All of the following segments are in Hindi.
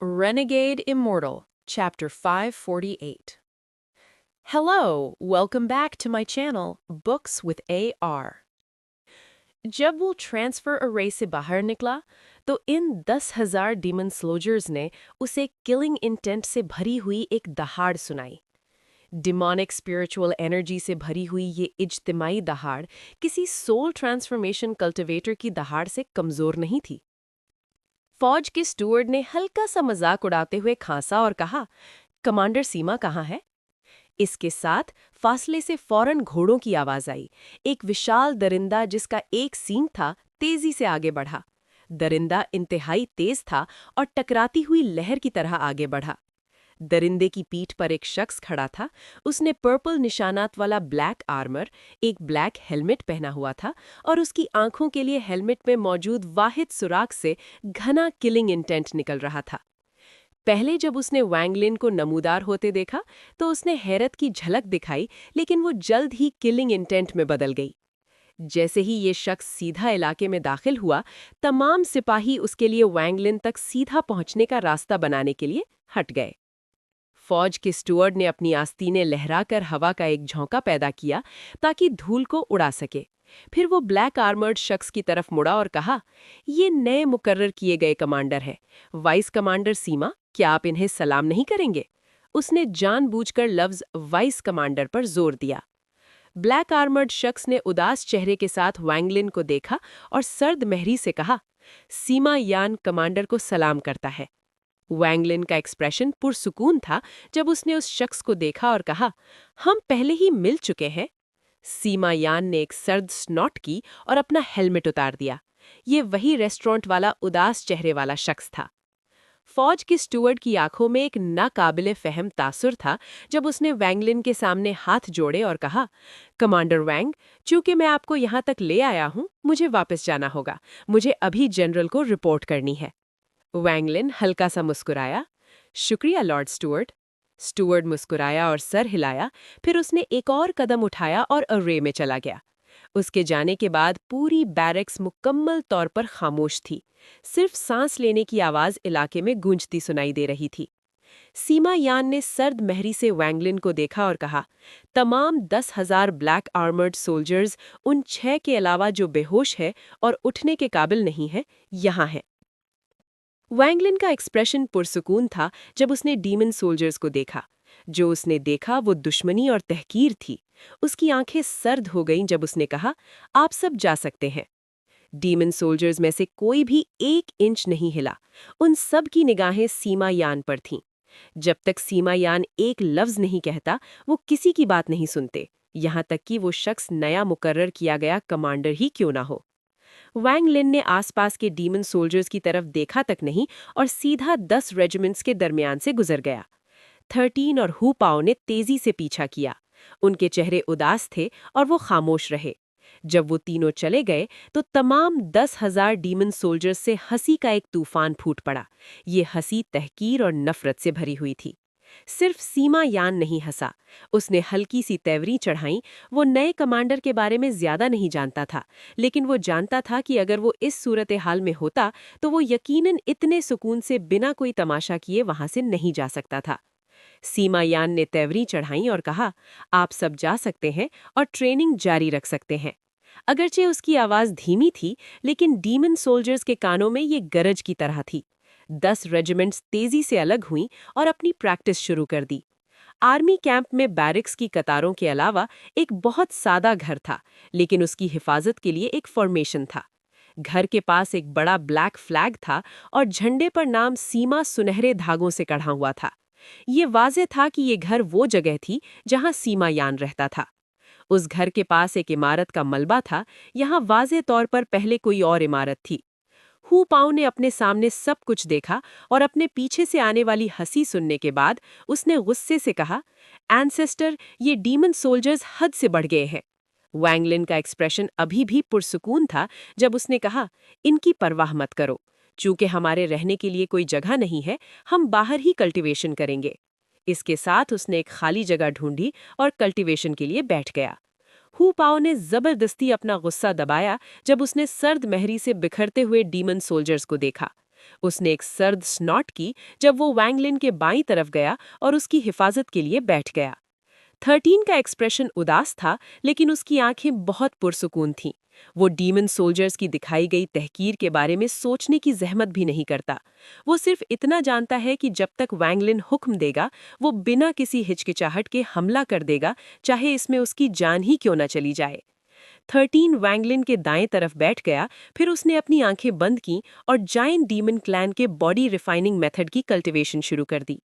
Renegade Immortal, Chapter 548. Hello, welcome back to my channel, Books with AR. जब वो ट्रांसफर अरे से बाहर निकला तो इन 10,000 डीमन सोल्जर्स ने उसे किलिंग इंटेंट से भरी हुई एक दहाड़ सुनाई। डिमोनिक स्पिरिचुअल एनर्जी से भरी हुई ये इज्तिमाई दहाड़ किसी सोल ट्रांसफॉर्मेशन कल्टिवेटर की दहाड़ से कमजोर नहीं थी। फौज के स्टुअर्ड ने हल्का सा मजाक उड़ाते हुए खांसा और कहा, कमांडर सीमा कहाँ है? इसके साथ फासले से फौरन घोड़ों की आवाज आई। एक विशाल दरिंदा जिसका एक सींग था तेजी से आगे बढ़ा। दरिंदा इंतहाई तेज था और टकराती हुई लहर की तरह आगे बढ़ा। दरिंदे की पीठ पर एक शख्स खड़ा था। उसने पर्पल निशानात वाला ब्लैक आर्मर, एक ब्लैक हेलमेट पहना हुआ था और उसकी आंखों के लिए हेलमेट में मौजूद वाहिद सुराख से घना किलिंग इंटेंट निकल रहा था। पहले जब उसने वैंगलिन को नमूदार होते देखा तो उसने हैरत की झलक दिखाई, लेकिन वो जल्द ही किलिंग इंटेंट में बदल गई। जैसे ही ये शख्स सीधा इलाके में दाखिल हुआ, तमाम सिपाही उसके लिए वैंगलिन तक सीधा पहुंचने का रास्ता बनाने के लिए हट गए। फौज के स्टुअर्ड ने अपनी आस्तीनें लहराकर हवा का एक झोंका पैदा किया ताकि धूल को उड़ा सके। फिर वो ब्लैक आर्मर्ड शख्स की तरफ मुड़ा और कहा, ये नए मुकर्रर किए गए कमांडर हैं, वाइस कमांडर सीमा, क्या आप इन्हें सलाम नहीं करेंगे? उसने जानबूझकर लफ्ज वाइस कमांडर पर जोर दिया। ब्लैक आर्मर्ड शख्स ने उदास चेहरे के साथ वैंगलिन को देखा और सर्द महरी से कहा, सीमा यान कमांडर को सलाम करता है। वैंगलिन का एक्सप्रेशन पुरसुकून था जब उसने उस शख्स को देखा और कहा, हम पहले ही मिल चुके हैं। सीमा यान ने एक सर्द स्नॉट की और अपना हेलमेट उतार दिया। ये वही रेस्टोरेंट वाला उदास चेहरे वाला शख्स था। फौज के स्टुअर्ड की आंखों में एक नाकाबिले फहम तासुर था जब उसने वैंगलिन के सामने हाथ जोड़े और कहा, कमांडर वैंग, चूंकि मैं आपको यहाँ तक ले आया हूँ, मुझे वापस जाना होगा। मुझे अभी जनरल को रिपोर्ट करनी है। वैंगलिन हल्का सा मुस्कुराया। शुक्रिया लॉर्ड स्टुअर्ट। स्टुअर्ट मुस्कुराया और सर हिलाया। फिर उसने एक और कदम उठाया और अरे में चला गया। उसके जाने के बाद पूरी बैरक्स मुकम्मल तौर पर खामोश थी। सिर्फ सांस लेने की आवाज इलाके में गूंजती सुनाई दे रही थी। सीमा यान ने सर्द महरी से वैंगलिन को देखा और कहा, तमाम 10,000 ब्लैक आर्मर्ड सोल्जर्स, उन 6 के अलावा जो बेहोश है और उठने के काबिल नहीं है, यहाँ हैं। वैंगलिन का एक्सप्रेशन पुरसुकून था जब उसने डीमन सोल्जर्स को देखा। जो उसने देखा वो दुश्मनी और तहकीर थी। उसकी आंखें सर्द हो गईं जब उसने कहा, आप सब जा सकते हैं। डीमन सोल्जर्स में से कोई भी 1 इंच नहीं हिला। उन सब की निगाहें सीमा यान पर थीं। जब तक सीमा यान एक लफ्ज नहीं कहता, वो किसी की बात नहीं सुनते, यहाँ तक कि वो शख्स नया मुकर्रर किया गया कमांडर ही क्यों ना हो। वैंगलिन ने आसपास के डीमन सोल्जर्स की तरफ देखा तक नहीं और सीधा 10 रेजिमेंट्स के दरमियान से गुजर गया। 13 और हु पाओ ने तेजी से पीछा किया। उनके चेहरे उदास थे और वो खामोश रहे। जब वो तीनों चले गए तो तमाम 10,000 डीमन सोल्जर्स से हंसी का एक तूफान फूट पड़ा। ये हंसी तहकीर और नफरत से भरी हुई थी। सिर्फ सीमा यान नहीं हंसा। उसने हल्की सी तेवरी चढ़ाई। वो नए कमांडर के बारे में ज्यादा नहीं जानता था, लेकिन वो जानता था कि अगर वो इस सूरत हाल में होता तो वो यकीनन इतने सुकून से बिना कोई तमाशा किए वहां से नहीं जा सकता था। सीमा यान ने तेवरी चढ़ाई और कहा, आप सब जा सकते हैं और ट्रेनिंग जारी रख सकते हैं। अगरचे उसकी आवाज धीमी थी, लेकिन डीमन सोल्जर्स के कानों में ये गरज की तरह थी। 10 रेजिमेंट्स तेजी से अलग हुईं और अपनी प्रैक्टिस शुरू कर दी। आर्मी कैंप में बैरिक्स की कतारों के अलावा एक बहुत सादा घर था, लेकिन उसकी हिफाजत के लिए एक फॉर्मेशन था। घर के पास एक बड़ा ब्लैक फ्लैग था और झंडे पर नाम सीमा सुनहरे धागों से कढ़ा हुआ था। ये वाज़ेह था कि ये घर वो जगह थी जहां सीमा यान रहता था। उस घर के पास एक इमारत का मलबा था। यहाँ वाज़ेह तौर पर पहले कोई और इमारत थी। हु पाओ ने अपने सामने सब कुछ देखा और अपने पीछे से आने वाली हंसी सुनने के बाद उसने गुस्से से कहा, एंसेस्टर, ये डीमन सोल्जर्स हद से बढ़ गए हैं। वैंगलिन का एक्सप्रेशन अभी भी पुरसुकून था जब उसने कहा, इनकी परवाह मत करो। चूंकि हमारे रहने के लिए कोई जगह नहीं है, हम बाहर ही कल्टीवेशन करेंगे। इसके साथ उसने एक खाली जगह ढूंढी और कल्टीवेशन के लिए बैठ गया। हु पाओ ने जबरदस्ती अपना गुस्सा दबाया जब उसने सर्द महरी से बिखरते हुए डीमन सोल्जर्स को देखा। उसने एक सर्द स्नॉट की जब वो वैंगलिन के बाईं तरफ गया और उसकी हिफाजत के लिए बैठ गया। 13 का एक्सप्रेशन उदास था, लेकिन उसकी आंखें बहुत पुरसुकून थीं। वो डीमन सोल्जर्स की दिखाई गई तहकीर के बारे में सोचने की जहमत भी नहीं करता। वो सिर्फ इतना जानता है कि जब तक वैंगलिन हुक्म देगा, वो बिना किसी हिचकिचाहट के हमला कर देगा, चाहे इसमें उसकी जान ही क्यों न चली जाए। 13 वैंगलिन के दाएं तरफ बैठ गया, फिर उसने अपनी आंखें बंद की और जायंट डीमन क्लैन के बॉडी रिफाइनिंग मेथड की कल्टीवेशन शुरू कर दी।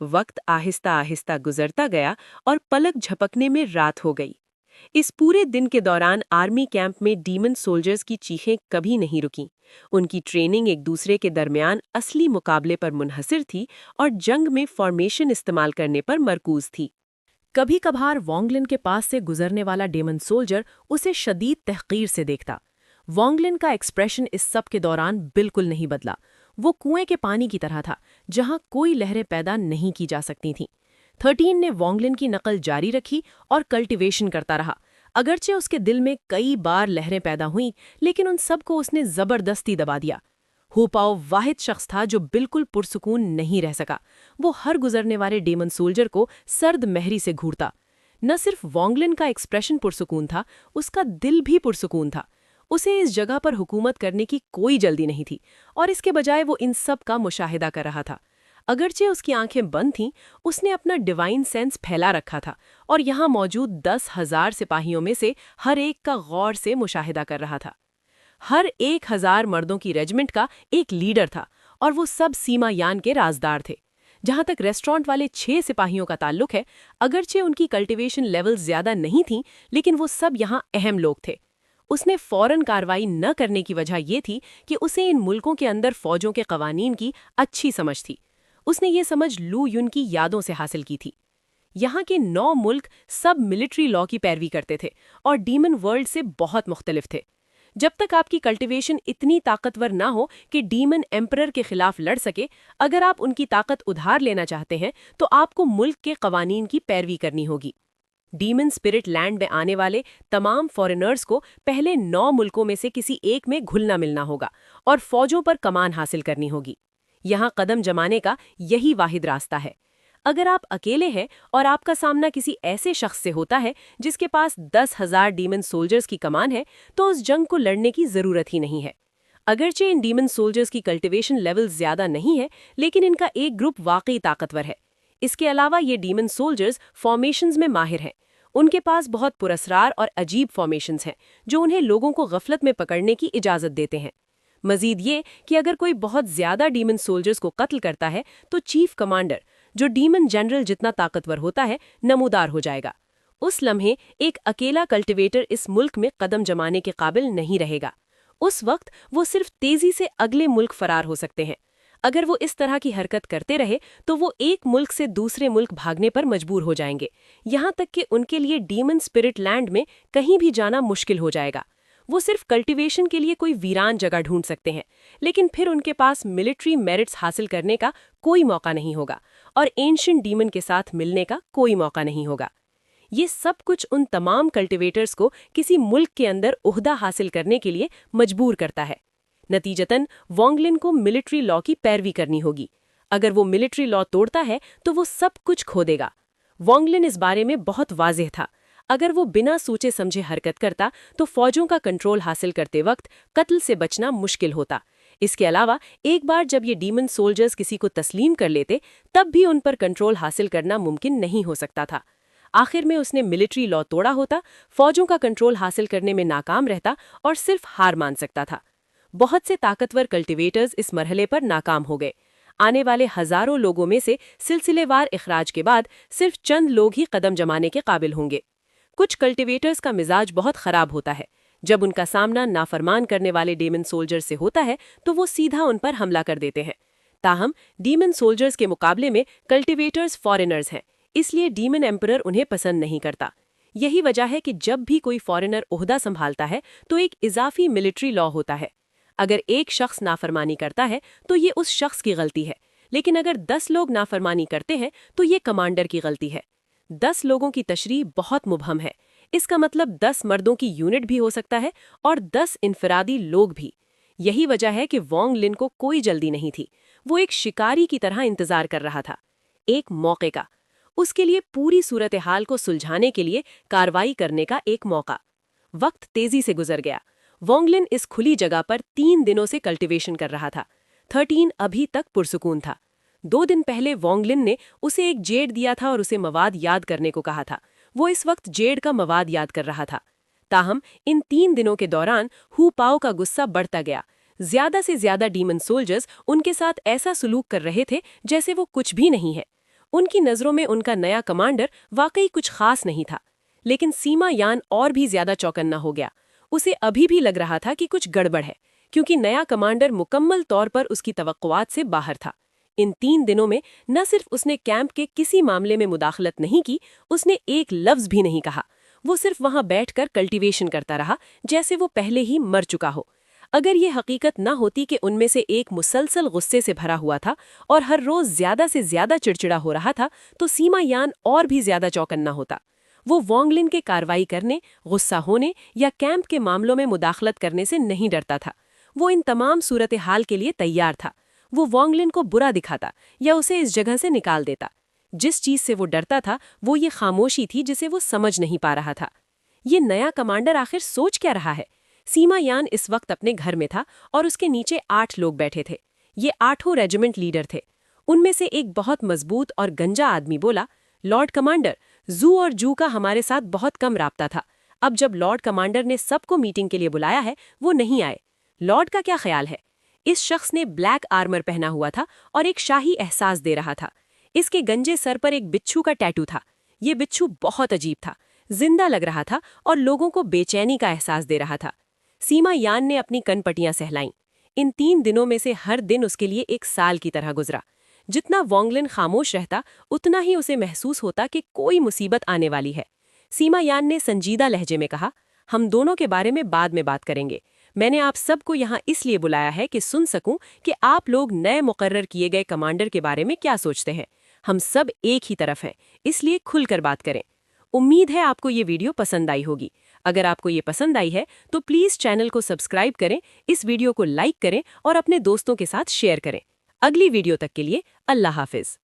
वक्त आहिस्ता आहिस्ता गुजरता गया और पलक झपकने में रात हो गई। इस पूरे दिन के दौरान आर्मी कैंप में डीमन सोल्जर्स की चीखें कभी नहीं रुकीं। उनकी ट्रेनिंग एक दूसरे के दरमियान असली मुकाबले पर मुनहसिर थी और जंग में फॉर्मेशन इस्तेमाल करने पर मरकूज थी। कभी कभार वॉन्गलिन के पास से गुजरने वाला डेमन सोल्जर उसे शदीद तहकीर से देखता। वॉन्गलिन का एक्सप्रेशन इस सब के दौरान बिल्कुल नहीं बदला। वो कुएं के पानी की तरह था, जहां कोई लहरें पैदा नहीं की जा सकती थीं। 13 ने वॉन्गलिन की नकल जारी रखी और कल्टीवेशन करता रहा। अगरचे उसके दिल में कई बार लहरें पैदा हुईं, लेकिन उन सब को उसने जबरदस्ती दबा दिया। हुपाओ वाहिद शख्स था जो बिल्कुल पुरसुकून नहीं रह सका। वो हर गुजरने वाले डेमन सोल्जर को सर्द महरी से घूरता। न सिर्फ वॉन्गलिन का एक्सप्रेशन पुरसुकून था, उसका दिल भी पुरसुकून था। उसे इस जगह पर हुकूमत करने की कोई जल्दी नहीं थी, और इसके बजाय वो इन सब का मुशाहिदा कर रहा था। अगरचे उसकी आंखें बंद थीं, उसने अपना डिवाइन सेंस फैला रखा था और यहाँ मौजूद 10,000 सिपाहियों में से हर एक का गौर से मुशाहिदा कर रहा था। हर 1,000 मर्दों की रेजिमेंट का एक लीडर था, और वो सब सीमा यान के राजदार थे। जहां तक रेस्टोरेंट वाले 6 सिपाहियों का ताल्लुक है, अगरचे उनकी कल्टीवेशन लेवल ज्यादा नहीं थी, लेकिन वो सब यहाँ अहम लोग थे। उसने फौरन कार्रवाई न करने की वजह ये थी कि उसे इन मुल्कों के अंदर फौजों के कवानीन की अच्छी समझ थी। उसने ये समझ लू युन की यादों से हासिल की थी। यहाँ के 9 मुल्क सब मिलिट्री लॉ की पैरवी करते थे और डीमन वर्ल्ड से बहुत मुख्तलिफ थे। जब तक आपकी कल्टीवेशन इतनी ताकतवर ना हो कि डीमन एम्परर के खिलाफ लड़ सके, अगर आप उनकी ताकत उधार लेना चाहते हैं तो आपको मुल्क के कवानीन की पैरवी करनी होगी। डीमन स्पिरिट लैंड में आने वाले तमाम फॉरेनर्स को पहले 9 मुल्कों में से किसी एक में घुलना मिलना होगा और फौजों पर कमान हासिल करनी होगी। यहाँ कदम जमाने का यही वाहिद रास्ता है। अगर आप अकेले हैं और आपका सामना किसी ऐसे शख्स से होता है जिसके पास 10,000 डीमन सोल्जर्स की कमान है, तो उस जंग को लड़ने की जरूरत ही नहीं है। अगरचे इन डीमन सोल्जर्स की कल्टीवेशन लेवल ज्यादा नहीं है, लेकिन इनका एक ग्रुप वाकई ताकतवर है। इसके अलावा ये डीमन सोल्जर्स फॉर्मेशंस में माहिर हैं। उनके पास बहुत पुरस्रार और अजीब फॉर्मेशंस हैं जो उन्हें लोगों को गफलत में पकड़ने की इजाजत देते हैं। मजीद ये कि अगर कोई बहुत ज्यादा डीमन सोल्जर्स को कत्ल करता है, तो चीफ कमांडर, जो डीमन जनरल जितना ताकतवर होता है, नमूदार हो जाएगा। उस लम्हे एक अकेला कल्टिवेटर इस मुल्क में कदम जमाने के काबिल नहीं रहेगा। उस वक्त वो सिर्फ तेजी से अगले मुल्क फरार हो सकते हैं। अगर वो इस तरह की हरकत करते रहे तो वो एक मुल्क से दूसरे मुल्क भागने पर मजबूर हो जाएंगे, यहाँ तक कि उनके लिए डीमन स्पिरिट लैंड में कहीं भी जाना मुश्किल हो जाएगा। वो सिर्फ कल्टीवेशन के लिए कोई वीरान जगह ढूंढ सकते हैं, लेकिन फिर उनके पास मिलिट्री मेरिट्स हासिल करने का कोई मौका नहीं होगा और एंशिएंट डीमन के साथ मिलने का कोई मौका नहीं होगा। ये सब कुछ उन तमाम कल्टीवेटर्स को किसी मुल्क के अंदर ओहदा हासिल करने के लिए मजबूर करता है। नतीजतन वॉन्गलिन को मिलिट्री लॉ की पैरवी करनी होगी। अगर वो मिलिट्री लॉ तोड़ता है तो वो सब कुछ खो देगा। वॉन्गलिन इस बारे में बहुत वाज़ेह था। अगर वो बिना सोचे समझे हरकत करता तो फौजों का कंट्रोल हासिल करते वक्त कत्ल से बचना मुश्किल होता। इसके अलावा एक बार जब ये डीमन सोल्जर्स किसी को तस्लीम कर लेते, तब भी उन पर कंट्रोल हासिल करना मुमकिन नहीं हो सकता था। आखिर में उसने मिलिट्री लॉ तोड़ा होता, फौजों का कंट्रोल हासिल करने में नाकाम रहता और सिर्फ हार मान सकता था। बहुत से ताकतवर कल्टीवेटर्स इस मरहले पर नाकाम हो गए। आने वाले हजारों लोगों में से सिलसिलेवार इखराज के बाद सिर्फ चंद लोग ही कदम जमाने के काबिल होंगे। कुछ कल्टीवेटर्स का मिजाज बहुत खराब होता है। जब उनका सामना नाफरमान करने वाले डीमन सोल्जर्स से होता है तो वो सीधा उन पर हमला कर देते हैं। ताहम डीमन सोल्जर्स के मुकाबले में कल्टीवेटर्स फॉरेनर्स हैं, इसलिए डीमन एम्परर उन्हें पसंद नहीं करता। यही वजह है कि जब भी कोई फॉरेनर ओहदा संभालता है तो एक इजाफी मिलिट्री लॉ होता है। अगर एक शख्स नाफरमानी करता है तो ये उस शख्स की गलती है, लेकिन अगर 10 लोग नाफरमानी करते हैं तो ये कमांडर की गलती है। 10 लोगों की तशरीह बहुत मुबहम है। इसका मतलब 10 मर्दों की यूनिट भी हो सकता है और 10 इनफरादी लोग भी। यही वजह है कि वोंग लिन को कोई जल्दी नहीं थी। वो एक शिकारी की तरह इंतजार कर रहा था, एक मौके का, उसके लिए पूरी सूरत हाल को सुलझाने के लिए कार्रवाई करने का एक मौका। वक्त तेजी से गुजर गया। वोंगलिन इस खुली जगह पर 3 दिनों से कल्टीवेशन कर रहा था। 13 अभी तक पुरसुकून था। 2 दिन पहले वोंगलिन ने उसे एक जेड दिया था और उसे मवाद याद करने को कहा था। वो इस वक्त जेड का मवाद याद कर रहा था। ताहम इन 3 दिनों के दौरान हु पाओ का गुस्सा बढ़ता गया। ज्यादा से ज्यादा डीमन सोल्जर्स उनके साथ ऐसा सुलूक कर रहे थे जैसे वो कुछ भी नहीं है। उनकी नजरों में उनका नया कमांडर वाकई कुछ खास नहीं था। लेकिन सीमा यान और भी ज्यादा चौकन्ना हो गया। उसे अभी भी लग रहा था कि कुछ गड़बड़ है, क्योंकि नया कमांडर मुकम्मल तौर पर उसकी तवक्कुआत से बाहर था। इन 3 दिनों में न सिर्फ उसने कैंप के किसी मामले में मुदाखलत नहीं की, उसने एक लफ्ज भी नहीं कहा। वो सिर्फ वहां बैठकर कल्टीवेशन करता रहा, जैसे वो पहले ही मर चुका हो। अगर ये हकीकत न होती कि उनमें से एक मुसलसल गुस्से से भरा हुआ था और हर रोज ज्यादा से ज्यादा चिड़चिड़ा हो रहा था, तो सीमा यान और भी ज्यादा चौकन्ना होता। वो वोंगलिन के कार्रवाई करने, गुस्सा होने या कैंप के मामलों में मुदाखलत करने से नहीं डरता था। वो इन तमाम सूरत हाल के लिए तैयार था। वो वोंगलिन को बुरा दिखाता या उसे इस जगह से निकाल देता। जिस चीज से वो डरता था वो ये खामोशी थी जिसे वो समझ नहीं पा रहा था। ये नया कमांडर आखिर सोच क्या रहा है? सीमा यान इस वक्त अपने घर में था और उसके नीचे 8 लोग बैठे थे। ये 8 रेजिमेंट लीडर थे। उनमें से एक बहुत मजबूत और गंजा आदमी बोला, लॉर्ड कमांडर, जू और जू का हमारे साथ बहुत कम राब्ता था। अब जब लॉर्ड कमांडर ने सबको मीटिंग के लिए बुलाया है, वो नहीं आए। लॉर्ड का क्या ख्याल है? इस शख्स ने ब्लैक आर्मर पहना हुआ था और एक शाही एहसास दे रहा था। इसके गंजे सर पर एक बिच्छू का टैटू था। ये बिच्छू बहुत अजीब था, जिंदा लग रहा था और लोगों को बेचैनी का एहसास दे रहा था। सीमा यान ने अपनी कनपटियां सहलाईं। इन 3 दिनों में से हर दिन उसके लिए एक साल की तरह गुजरा। जितना वोंगलिन खामोश रहता, उतना ही उसे महसूस होता कि कोई मुसीबत आने वाली है। सीमा यान ने संजीदा लहजे में कहा, हम दोनों के बारे में बाद में बात करेंगे। मैंने आप सबको यहाँ इसलिए बुलाया है कि सुन सकूं कि आप लोग नए मुकर्रर किए गए कमांडर के बारे में क्या सोचते हैं। हम सब एक ही तरफ हैं, इसलिए खुलकर बात करें। उम्मीद है आपको ये वीडियो पसंद आई होगी। अगर आपको ये पसंद आई है तो प्लीज़ चैनल को सब्सक्राइब करें, इस वीडियो को लाइक करें और अपने दोस्तों के साथ शेयर करें। अगली वीडियो तक के लिए अल्लाह हाफिज।